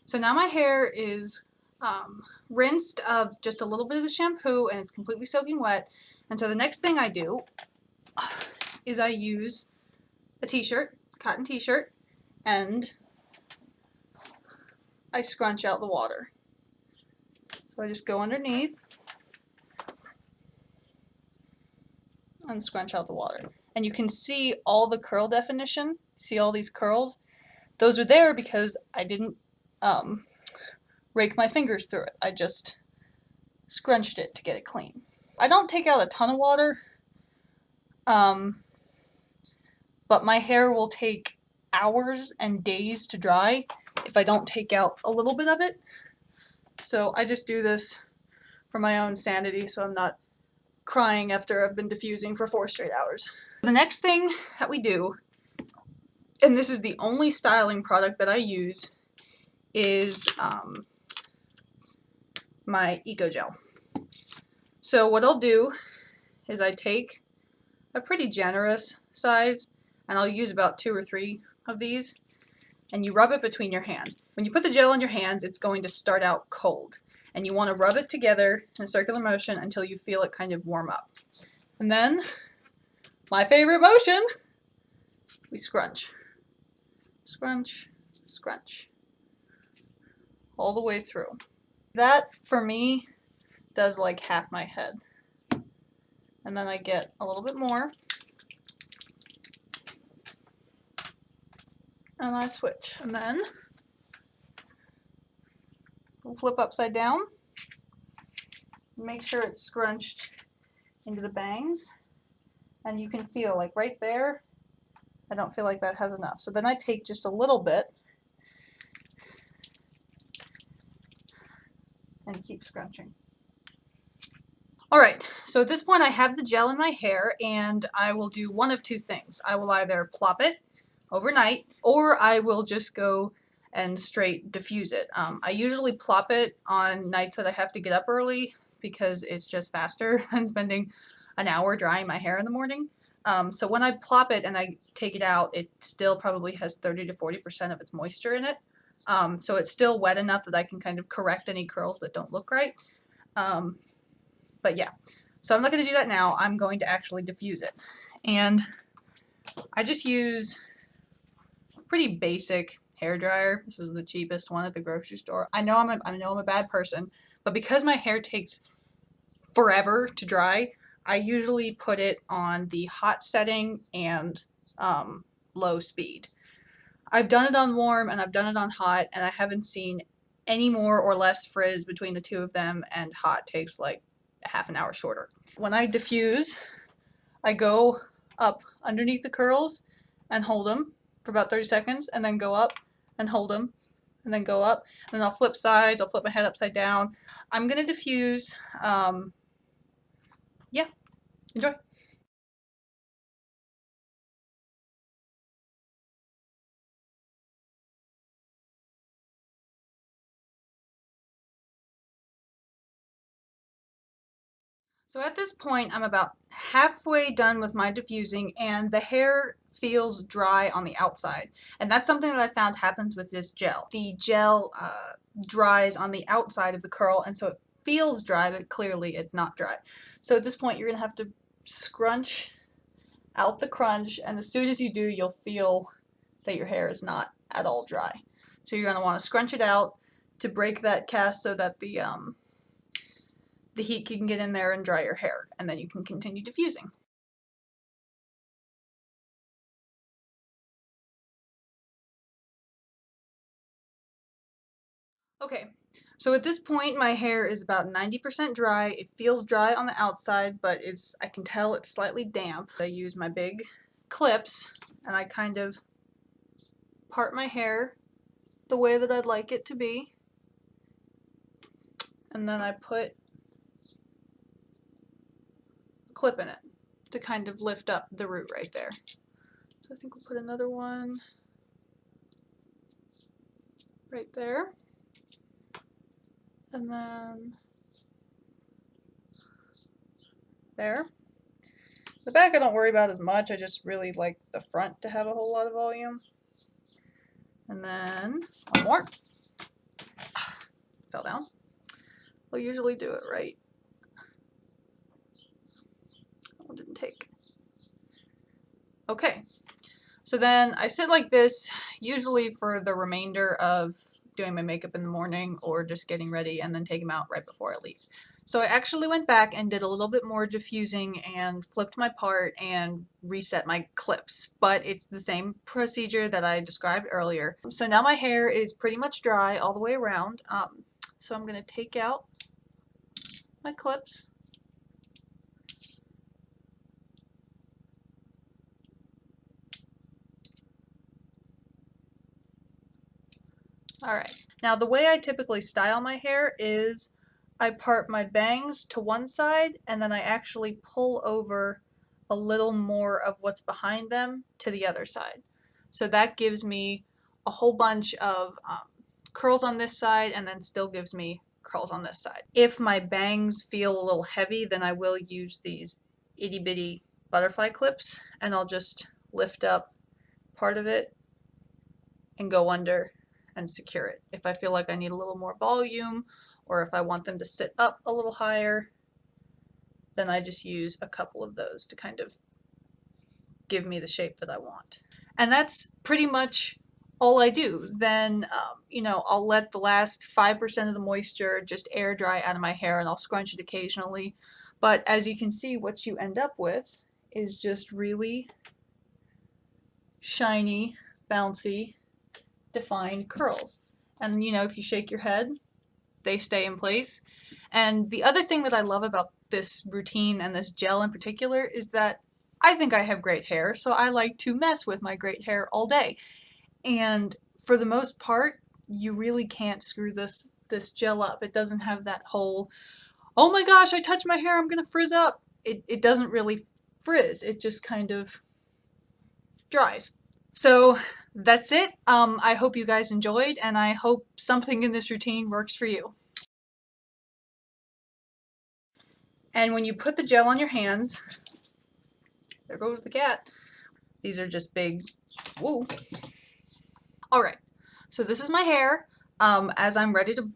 So now my hair is rinsed of just a little bit of the shampoo and it's completely soaking wet. And so the next thing I do is I use a t-shirt, cotton t-shirt, and I scrunch out the water. So I just go underneath and scrunch out the water. And you can see all the curl definition. See all these curls? Those are there because I didn't rake my fingers through it. I just scrunched it to get it clean. I don't take out a ton of water, but my hair will take hours and days to dry if I don't take out a little bit of it. So I just do this for my own sanity so I'm not crying after I've been diffusing for 4 straight hours. The next thing that we do, and this is the only styling product that I use, is my Ecogel. So what I'll do is I take a pretty generous size, and I'll use about 2 or 3 of these, and you rub it between your hands. When you put the gel on your hands, it's going to start out cold, and you want to rub it together in a circular motion until you feel it kind of warm up. And then, my favorite motion, we scrunch. Scrunch, scrunch. All the way through. That, for me, does like half my head. And then I get a little bit more. And I switch. And then we'll flip upside down. Make sure it's scrunched into the bangs. And you can feel like right there, I don't feel like that has enough. So then I take just a little bit and keep scrunching. Alright, so at this point I have the gel in my hair and I will do one of 2 things. I will either plop it overnight or I will just go and straight diffuse it. I usually plop it on nights that I have to get up early because it's just faster than spending an hour drying my hair in the morning. So when I plop it and I take it out, it still probably has 30 to 40% of its moisture in it. So it's still wet enough that I can kind of correct any curls that don't look right. But yeah, so I'm not going to do that now. I'm going to actually diffuse it. And I just use a pretty basic hair dryer. This was the cheapest one at the grocery store. I know I'm a bad person, but because my hair takes forever to dry, I usually put it on the hot setting and low speed. I've done it on warm and I've done it on hot, and I haven't seen any more or less frizz between the 2 of them, and hot takes like half an hour shorter. When I diffuse, I go up underneath the curls and hold them for about 30 seconds, and then go up and hold them, and then go up, and then I'll flip sides, I'll flip my head upside down. I'm gonna diffuse, yeah, enjoy. So at this point, I'm about halfway done with my diffusing, and the hair feels dry on the outside. And that's something that I found happens with this gel. The gel dries on the outside of the curl, and so it feels dry, but clearly it's not dry. So at this point, you're going to have to scrunch out the crunch, and as soon as you do, you'll feel that your hair is not at all dry. So you're going to want to scrunch it out to break that cast so that the heat can get in there and dry your hair, and then you can continue diffusing. Okay, so at this point my hair is about 90% dry. It feels dry on the outside, but I can tell it's slightly damp. I use my big clips and I kind of part my hair the way that I'd like it to be, and then I put a clip in it to kind of lift up the root right there. So I think we'll put another one right there. And then there. The back I don't worry about as much, I just really like the front to have a whole lot of volume. And then one more. fell down. We'll usually do it right. Oh, didn't take. Okay. So then I sit like this, usually for the remainder of doing my makeup in the morning or just getting ready, and then take them out right before I leave. So I actually went back and did a little bit more diffusing and flipped my part and reset my clips, but it's the same procedure that I described earlier. So now my hair is pretty much dry all the way around. So I'm going to take out my clips. Alright, now the way I typically style my hair is I part my bangs to one side and then I actually pull over a little more of what's behind them to the other side. So that gives me a whole bunch of curls on this side and then still gives me curls on this side. If my bangs feel a little heavy, then I will use these itty bitty butterfly clips and I'll just lift up part of it and go under and secure it. If I feel like I need a little more volume or if I want them to sit up a little higher, then I just use a couple of those to kind of give me the shape that I want. And that's pretty much all I do. Then, you know, I'll let the last 5% of the moisture just air dry out of my hair and I'll scrunch it occasionally. But as you can see, what you end up with is just really shiny, bouncy, defined curls. And you know, if you shake your head, they stay in place. And the other thing that I love about this routine and this gel in particular is that I think I have great hair, so I like to mess with my great hair all day. And for the most part, you really can't screw this gel up. It doesn't have that whole, oh my gosh, I touched my hair, I'm gonna frizz up. It doesn't really frizz. It just kind of dries. So that's it. I hope you guys enjoyed, and I hope something in this routine works for you. And when you put the gel on your hands, there goes the cat. These are just big, woo. All right, so this is my hair as I'm ready to